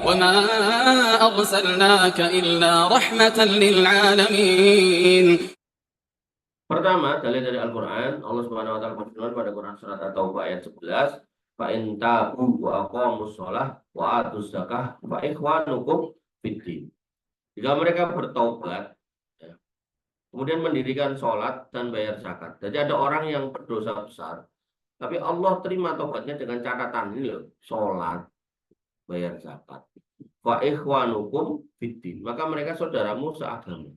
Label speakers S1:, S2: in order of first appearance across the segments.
S1: وما أرسلناك إلا رحمة للعالمين.
S2: Pertama, dalil dari Al-Quran, Allah Subhanahu wa Ta'ala berfirman pada Quran surat At-Taubah ayat 11, fa in tabu wa aqamus shalah wa atuz zakah fa ikhwanukum fiddin. Jika mereka bertaubat, ya, kemudian mendirikan sholat dan bayar zakat. Jadi ada orang yang berdosa besar, tapi Allah terima taubatnya dengan catatan ini loh, sholat, bayar zakat. Fa ikhwanukum fiddin. Maka mereka saudaramu seagama.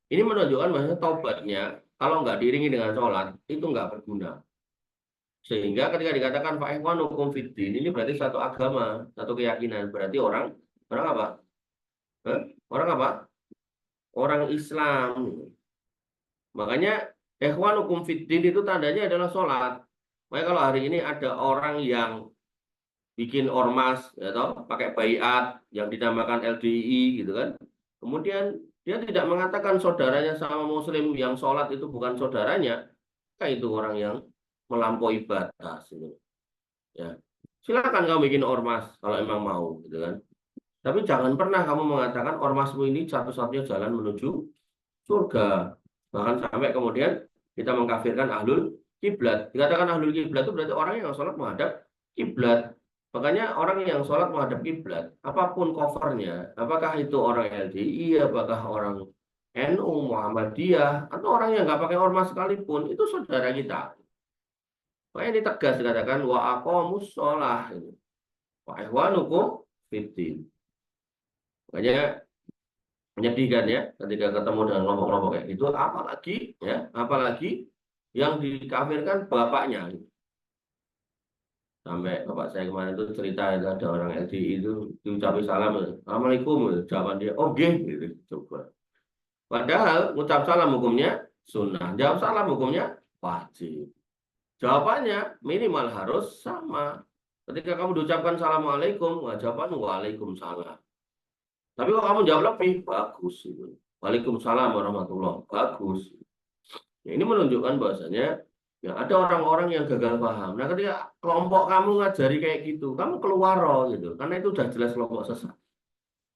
S2: Ini menunjukkan bahwa taubatnya kalau nggak diiringi dengan sholat itu nggak berguna. Sehingga ketika dikatakan fa ikhwanukum fiddin, ini berarti satu agama, satu keyakinan. Berarti orang apa? Orang apa? Orang Islam. Makanya ikhwanukum fiddin itu tandanya adalah sholat. Makanya kalau hari ini ada orang yang bikin ormas, ya toh, pakai baiat yang dinamakan LDI gitu kan. Kemudian dia tidak mengatakan saudaranya sama muslim yang sholat itu bukan saudaranya, kayak itu orang yang melampaui batas gitu. Ya. Silakan kamu bikin ormas kalau emang mau gitu kan. Tapi jangan pernah kamu mengatakan ormasmu ini satu-satunya jalan menuju surga. Bahkan sampai kemudian kita mengkafirkan ahlul kiblat. Dikatakan ahlul kiblat itu berarti orang yang sholat menghadap kiblat. Makanya orang yang sholat menghadap kiblat, apapun covernya, apakah itu orang LDI, apakah orang NU, Muhammadiyah, atau orang yang nggak pakai ormas sekalipun, itu saudara kita. Makanya ini tegas dikatakan wa aqamus sholah, wa ihwanukum fiddin. Makanya menyedihkan ya ketika ketemu dengan kelompok-kelompok kayak gitu, apalagi yang dikafirkan bapaknya. Sampai bapak saya kemarin itu cerita itu ada orang LDI itu diucapi salam, assalamualaikum, jawaban dia oke gitu. Coba padahal ngucap salam hukumnya sunnah, jawab salam hukumnya wajib. Jawabannya minimal harus sama. Ketika kamu diucapkan assalamualaikum, jawaban waalaikumsalam. Tapi kalau kamu jawab lebih bagus itu, waalaikumsalam warahmatullahi bagus. Ya, ini menunjukkan bahwasanya ya ada orang-orang yang gagal paham. Nah, ketika kelompok kamu ngajari kayak gitu, kamu keluar gitu, karena itu udah jelas kelompok sesat.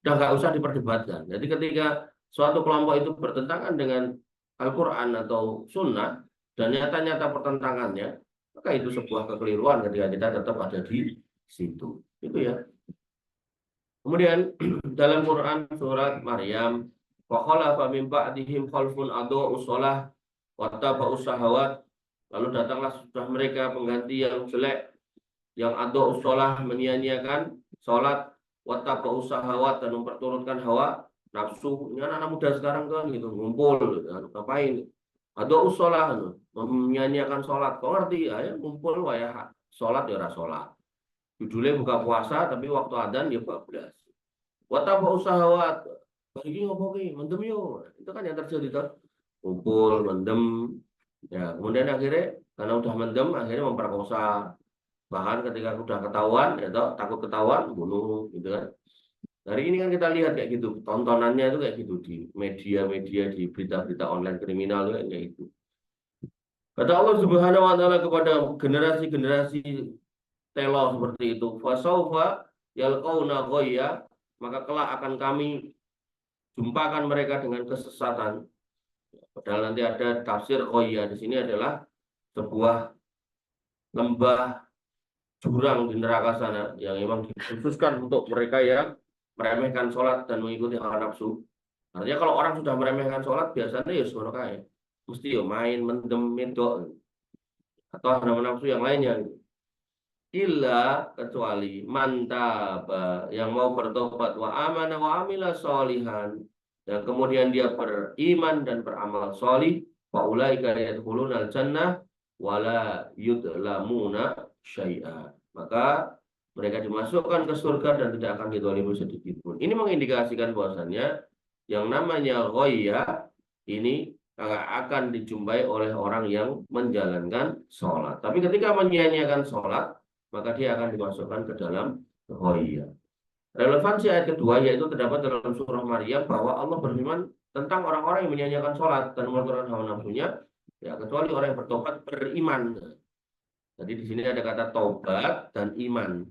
S2: Udah nggak usah diperdebatkan. Jadi ketika suatu kelompok itu bertentangan dengan Al-Quran atau Sunnah dan nyata-nyata pertentangannya, maka itu sebuah kekeliruan ketika kita tetap ada di situ. Itu ya. Kemudian dalam Quran surat Maryam, wa khalafa min ba'dihim khalfun adaa'us shalah wa taba'us syahawat. Lalu datanglah sudah mereka pengganti yang jelek, yang adaa'us shalah, menyia-nyiakan salat, wa taba'us syahawat, dan memperturutkan hawa nafsu. Ini anak-anak muda sekarang kan gitu, ngumpul ngapain? Adaa'us shalah, menyia-nyiakan salat. Kau ngerti? Ayo ngumpul waya salat ya ora salat. Judulnya buka puasa, tapi waktu adzan dia bablas. Wata usahawat, bagi ngomongi, mendem yo. Itu kan yang terjadi tuh. Kumpul, mendem. Ya, kemudian akhirnya karena udah mendem, akhirnya memperkosa. Bahkan ketika udah ketahuan, ya toh, takut ketahuan, bunuh, gitu kan. Hari ini kan kita lihat kayak gitu, tontonannya itu kayak gitu di media-media, di berita-berita online kriminal kayak gitu. Kata Allah Subhanahu wa taala kepada generasi-generasi telo seperti itu, fasaufa yalqauna ghayya, maka kelak akan kami jumpakan mereka dengan kesesatan. Padahal nanti ada tafsir ghayya, di sini adalah sebuah lembah jurang di neraka sana yang memang dikhususkan untuk mereka yang meremehkan sholat dan mengikuti hawa nafsu. Artinya kalau orang sudah meremehkan sholat biasanya ya semono kae. Mesti ya main, mendem, medok atau hawa nafsu yang lainnya. Illa kecuali mantaba yang mau bertobat wa amana wa amila sholihan, dan kemudian dia beriman dan beramal sholih, wa ulaika yadkhulunal jannah wala yudlamuna syai'a, maka mereka dimasukkan ke surga dan tidak akan dizalimi sedikit pun. Ini mengindikasikan bahwasannya yang namanya ghaiyah ini akan dijumpai oleh orang yang menjalankan sholat. Tapi ketika menyia-nyiakan sholat, maka dia akan dimasukkan ke dalam ghaiyah. Relevansi ayat kedua yaitu terdapat dalam surah Maryam bahwa Allah berfirman tentang orang-orang yang menyia-nyiakan sholat dan melakukan hawa nafsunya, ya kecuali orang yang bertobat beriman. Jadi di sini ada kata taubat dan iman.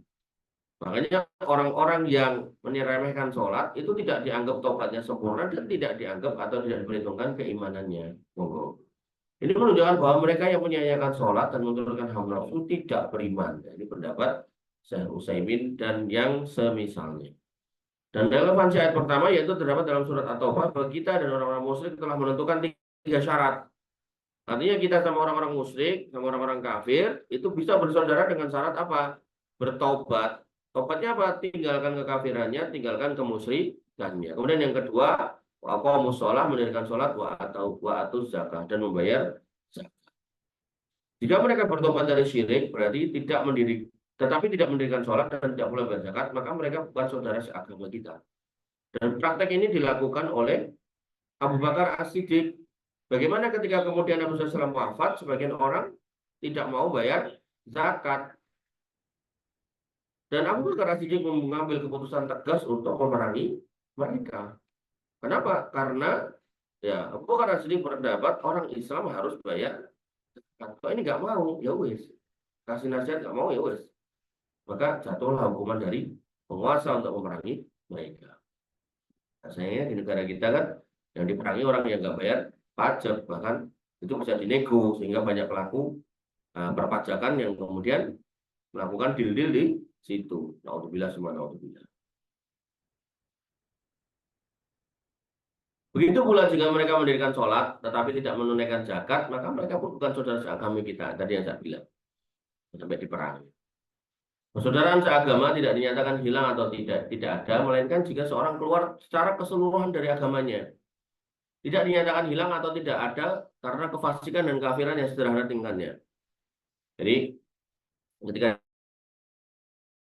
S2: Makanya orang-orang yang menyeremehkan sholat itu tidak dianggap tobatnya sempurna dan tidak dianggap atau tidak diperhitungkan keimanannya. Monggo. Ini menunjukkan bahwa mereka yang menyia-nyiakan sholat dan menurunkan hawa nafsu tidak beriman. Ini pendapat Syekh Utsaimin dan yang semisalnya. Dan relevansi ayat pertama yaitu terdapat dalam surat At-Taubah bahwa kita dan orang-orang musyrik telah menentukan 3 syarat. Artinya kita sama orang-orang musyrik, sama orang-orang kafir itu bisa bersaudara dengan syarat apa? Bertobat. Tobatnya apa? Tinggalkan kekafirannya, tinggalkan kemusyrikannya. Kemudian yang kedua, wa aqamus shalah, mendirikan sholat, wa atuz zakah, dan membayar zakat. Jika mereka bertobat dari syirik, berarti tetapi tidak mendirikan sholat dan tidak pula bayar zakat, maka mereka bukan saudara seagama kita. Dan praktek ini dilakukan oleh Abu Bakar As-Siddiq. Bagaimana ketika kemudian Nabi SAW wafat, sebagian orang tidak mau bayar zakat. Dan Abu Bakar As-Siddiq mengambil keputusan tegas untuk memerangi mereka. Kenapa? Karena ya Abu Bakar As-Siddiq berpendapat orang Islam harus bayar zakat. Kalau ini nggak mau, ya wis. Kasih nasihat nggak mau, ya wis. Maka jatuhlah hukuman dari penguasa untuk memerangi mereka. Nah, sayangnya di negara kita kan yang diperangi orang yang nggak bayar pajak, bahkan itu bisa dinego sehingga banyak pelaku perpajakan yang kemudian melakukan deal-deal di situ. Naudzubillah semua naudzubillah. Begitu pula jika mereka mendirikan sholat tetapi tidak menunaikan zakat, maka mereka pun bukan saudara seagama kita. Tadi yang saya bilang sampai diperangi. Persaudaraan seagama tidak dinyatakan hilang atau tidak ada, melainkan jika seorang keluar secara keseluruhan dari agamanya. Tidak dinyatakan hilang atau tidak ada karena kefasikan dan kafiran yang sederhana tingkatnya. Jadi ketika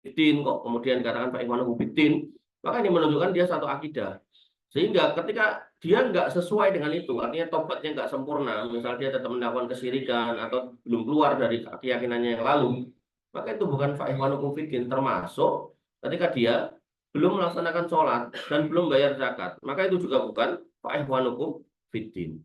S2: bidin kok kemudian dikatakan Pak Ikhwanuddin bidin, maka ini menunjukkan dia satu akidah. Sehingga ketika dia nggak sesuai dengan itu, artinya tobatnya nggak sempurna, misalnya dia tetap melakukan kesyirikan atau belum keluar dari keyakinannya yang lalu, maka itu bukan fa'ikhwanukum fiddin, termasuk ketika dia belum melaksanakan sholat dan belum bayar zakat, maka itu juga bukan fa'ikhwanukum fiddin.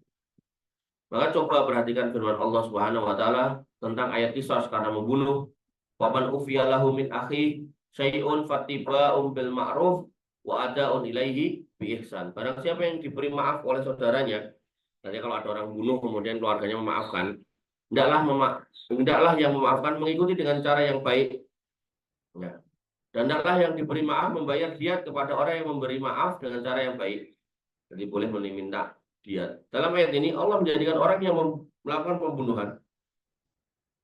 S2: Maka coba perhatikan firman Allah Subhanahu wa taala tentang ayat qisas karena membunuh. Waman ufiya lahu min akhi syai'un fattiba'un bil ma'ruf wa ada'un ilaihi bi ihsan. Barang siapa yang diberi maaf oleh saudaranya, jadi kalau ada orang bunuh kemudian keluarganya memaafkan, hendaklah yang memaafkan mengikuti dengan cara yang baik. Ya. Dan hendaklah yang diberi maaf membayar diat kepada orang yang memberi maaf dengan cara yang baik. Jadi boleh meminta diat. Dalam ayat ini Allah menjadikan orang yang melakukan pembunuhan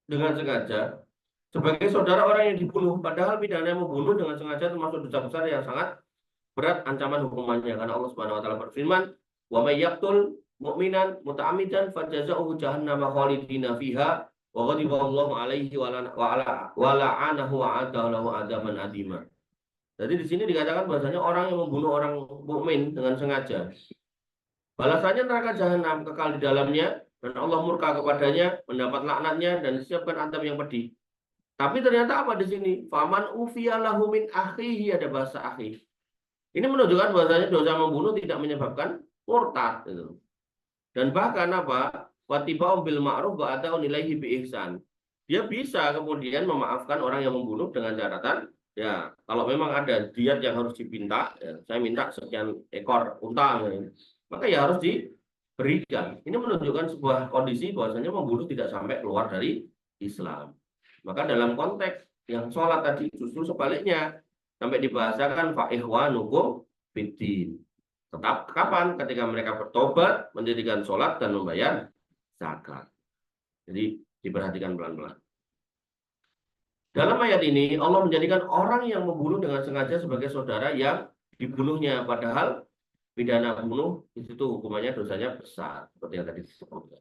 S2: dengan sengaja sebagai saudara orang yang dibunuh, padahal pidana membunuh dengan sengaja termasuk dosa besar yang sangat berat ancaman hukumannya, karena Allah Subhanahu wa taala berfirman, "Wa may yaqtul mu'minan muta'ammidan fajazaohu jahannam khalidina fiha wa ghadiba Allahu alaihi wa la'anahu wa adalahu adaban adima." Jadi di sini dikatakan bahwasanya orang yang membunuh orang mukmin dengan sengaja, balasannya neraka jahanam, kekal di dalamnya, dan Allah murka kepadanya, mendapat laknatnya dan disiapkan azab yang pedih. Tapi ternyata apa di sini? Faman ufiya lahu min akhihi, ada bahasa akhi. Ini menunjukkan bahwasanya dosa membunuh tidak menyebabkan murtad gitu. Dan bahkan apa? Watiba'um bil ma'ruf wa ata'un ilaihi bi ihsan. Dia bisa kemudian memaafkan orang yang membunuh dengan catatan, ya kalau memang ada diat yang harus dipinta, ya, saya minta sekian ekor unta, ya, maka ya harus diberikan. Ini menunjukkan sebuah kondisi bahwasanya membunuh tidak sampai keluar dari Islam. Maka dalam konteks yang sholat tadi justru sebaliknya, sampai dibahasakan fa'ikhwanukum fiddin. Tetap kapan? Ketika mereka bertobat, mendirikan sholat dan membayar zakat. Jadi diperhatikan pelan-pelan. Dalam ayat ini Allah menjadikan orang yang membunuh dengan sengaja sebagai saudara yang dibunuhnya, padahal pidana bunuh itu hukumannya dosanya besar seperti yang tadi disebutkan.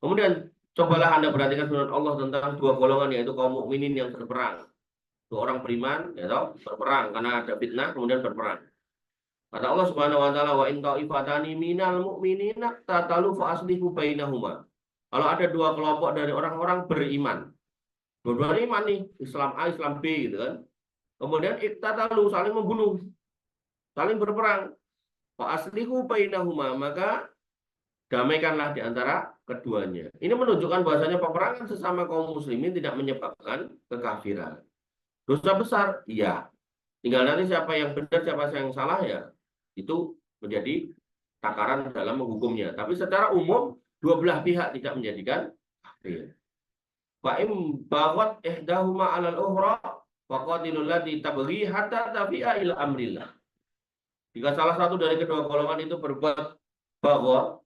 S2: Kemudian cobalah Anda perhatikan firman Allah tentang dua golongan, yaitu kaum mukminin yang berperang. Dua orang beriman, ya toh, berperang karena ada fitnah, kemudian berperang. Kata Allah Subhanahu wa taala, wa in ta'ifatani minal mu'minina tatalu fa aslihu bainahuma. Kalau ada dua kelompok dari orang-orang beriman, dua-dua iman nih, Islam A, Islam B gitu kan. Kemudian iktatalu, saling membunuh, saling berperang. Fa aslihu bainahuma, maka damaikanlah di antara keduanya. Ini menunjukkan bahwasanya peperangan sesama kaum muslimin tidak menyebabkan kekafiran. Dosa besar, iya. Tinggal nanti siapa yang benar, siapa yang salah ya, itu menjadi takaran dalam menghukumnya. Tapi secara umum, dua belah pihak tidak menjadikan kafir. Wa im bawat ihdahuma 'alal ukhra faqatilul lati tabghi hatta tafi'a ila amrillah. Jika salah satu dari kedua golongan itu berbuat bagha,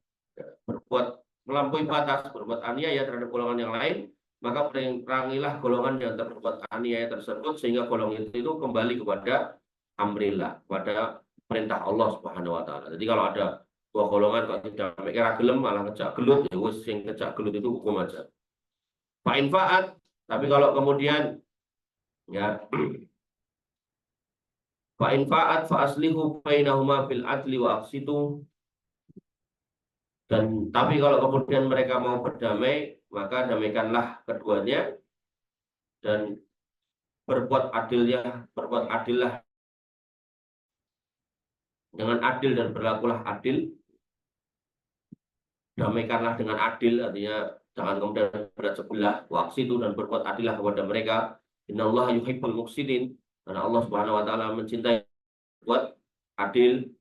S2: berbuat melampaui batas, berbuat aniaya terhadap golongan yang lain, maka perangilah golongan yang berbuat aniaya tersebut sehingga golongan itu kembali kepada amrillah, pada perintah Allah Subhanahu wa taala. Jadi kalau ada dua golongan kok tidak mikir gelem malah ngejak gelut, ya wis sing ngejak gelut itu hukum aja. Fa'infa'at, tapi kalau kemudian ya fa'infa'at fa'aslihu bainahuma fil adli wa aqsitu, dan tapi kalau kemudian mereka mau berdamai, maka damaikanlah keduanya dan berbuat adillah dengan adil dan berlakulah adil. Damaikanlah dengan adil, artinya jangan kemudian berat sebelah, waqsitu, dan berbuat adillah kepada mereka. Innallaha yuhibbul muqsitin, karena Allah Subhanahu wa taala mencintai buat adil.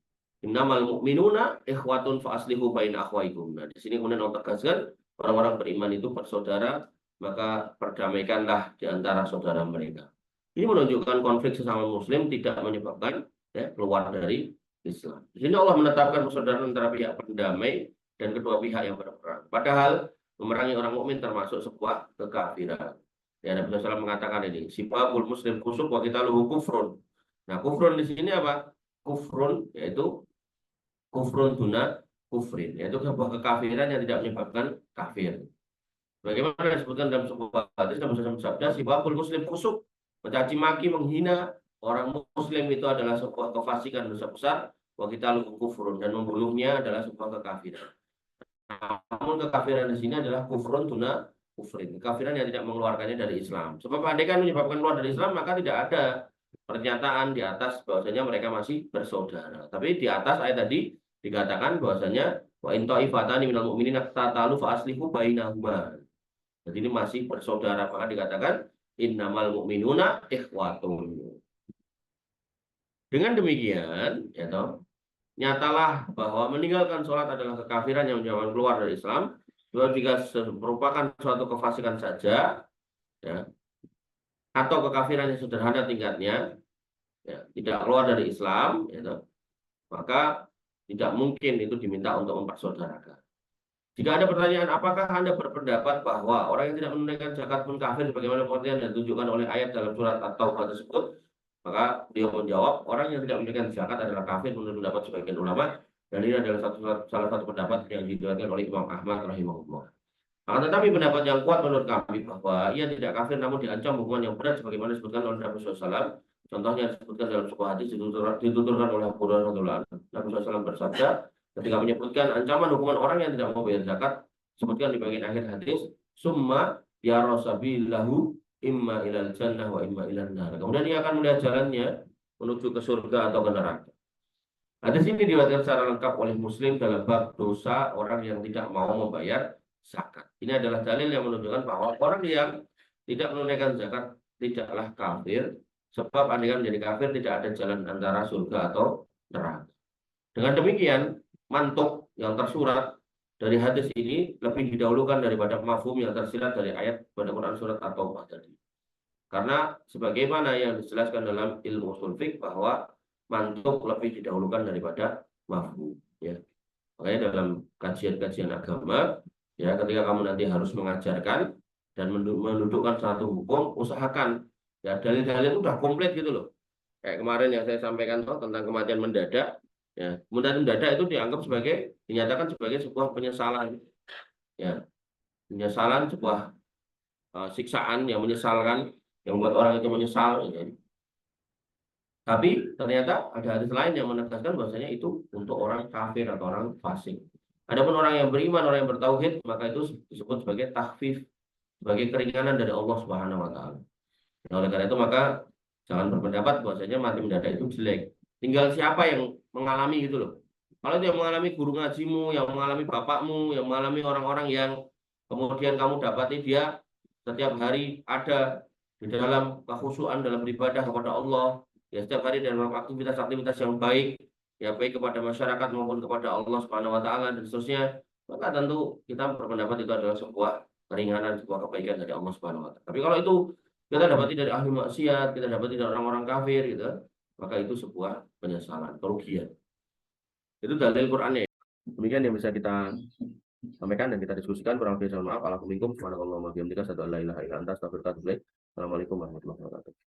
S2: Innamal mu'minuna ikhwatun fa aslihu baina akhwaikum. Nah, di sini kemudian Allah tegaskan orang-orang beriman itu bersaudara, maka perdamaikanlah di antara saudara mereka. Ini menunjukkan konflik sesama muslim tidak menyebabkan ya, keluar dari Islam. Di sini Allah menetapkan persaudaraan antara pihak pendamai dan kedua pihak yang berperang. Padahal memerangi orang mukmin termasuk sebuah kekafiran. Ya, Nabi SAW mengatakan ini, sibabul muslim kusuk wa qitaluhu kufrun. Nah, kufrun di sini apa? Kufrun yaitu kufrun duna kufrin, yaitu sebuah kekafiran yang tidak menyebabkan kafir. Bagaimana disebutkan dalam sebuah hadis, Nabi SAW bersabda, sibabul muslim kusuk, mencaci maki, menghina orang muslim itu adalah sebuah kefasikan, dosa besar. Wa qitaluhu kufrun, dan membunuhnya adalah sebuah kekafiran. Namun kekafiran di sini adalah kufrun tuna kufrin, kekafiran yang tidak mengeluarkannya dari Islam. Sebab andai kan menyebabkan keluar dari Islam, maka tidak ada pernyataan di atas bahwasanya mereka masih bersaudara. Tapi di atas ayat tadi dikatakan bahwasanya wa in ta'ifatani minal mu'minina qatatalu fa aslihu bainahuma. Jadi ini masih bersaudara, maka dikatakan innamal mu'minuna ikhwatun. Dengan demikian, ya toh, nyatalah bahwa meninggalkan sholat adalah kekafiran yang menyebabkan keluar dari Islam. Jika merupakan suatu kefasikan saja, ya, atau kekafiran yang sederhana tingkatnya, ya, tidak keluar dari Islam, ya, maka tidak mungkin itu diminta untuk mempersaudarakan. Jika ada pertanyaan, apakah Anda berpendapat bahwa orang yang tidak menunaikan zakat pun kafir, sebagaimana pengertian yang ditunjukkan oleh ayat dalam surat At-Taubah tersebut? Maka dia menjawab, orang yang tidak menunaikan zakat adalah kafir menurut pendapat sebagian ulama, dan ini adalah salah satu pendapat yang diriwayatkan oleh Imam Ahmad rahimahullah. Akan tetapi pendapat yang kuat menurut kami bahwa ia tidak kafir namun diancam hukuman yang berat sebagaimana disebutkan oleh Nabi SAW. Contohnya disebutkan dalam sebuah hadis dituturkan oleh Abu Hurairah radhiyallahu anhu. Nabi SAW bersabda ketika menyebutkan ancaman hukuman orang yang tidak mau bayar zakat, sebutkan di bagian akhir hadis, summa yarasabillahu imma ilal jannah wa imma ilal nar. Kemudian dia akan melihat jalannya menuju ke surga atau ke neraka. Hadis ini diriwayatkan secara lengkap oleh Muslim dalam bab dosa orang yang tidak mau membayar zakat. Ini adalah dalil yang menunjukkan bahwa orang yang tidak menunaikan zakat tidaklah kafir, sebab andai menjadi kafir tidak ada jalan antara surga atau neraka. Dengan demikian, mantuk yang tersurat dari hadis ini lebih didahulukan daripada mafhum yang tersirat dari ayat pada Quran surat At-Taubah tadi. Karena sebagaimana yang dijelaskan dalam ilmu ushul fiqh bahwa mantuk lebih didahulukan daripada mafhum, ya. Makanya dalam kajian-kajian agama, ya, ketika kamu nanti harus mengajarkan dan mendudukkan satu hukum, usahakan ya dalil-dalil itu udah komplit gitu loh. Kayak kemarin yang saya sampaikan tentang kematian mendadak, ya, kematian mendadak itu dinyatakan sebagai sebuah penyesalan, ya, penyesalan, sebuah siksaan yang menyesalkan, yang membuat orang itu menyesal, ya. Tapi ternyata ada hadis lain yang menegaskan bahwasanya itu untuk orang kafir atau orang fasik. Adapun orang yang beriman, orang yang bertauhid, maka itu disebut sebagai takhfif, sebagai keringanan dari Allah Subhanahu wa taala. Nah, oleh karena itu maka jangan berpendapat bahwasanya mati mendadak itu jelek. Tinggal siapa yang mengalami gitu loh. Kalau yang mengalami guru ngajimu, yang mengalami bapakmu, yang mengalami orang-orang yang kemudian kamu dapati dia setiap hari ada di dalam kekhusyuan dalam beribadah kepada Allah, ya setiap hari dalam aktivitas-aktivitas yang baik, ya baik kepada masyarakat maupun kepada Allah Subhanahu wa taala dan seterusnya, maka tentu kita berpendapat itu adalah sebuah keringanan, sebuah kebaikan dari Allah Subhanahu wa taala. Tapi kalau itu kita dapati dari ahli maksiat, kita dapati dari orang-orang kafir gitu, maka itu sebuah penyesalan, kerugian. Itu dalil Qur'annya. Demikian yang bisa kita sampaikan dan kita diskusikan. Kurang lebih mohon maaf. Assalamualaikum warahmatullahi wabarakatuh. Assalamualaikum warahmatullahi wabarakatuh.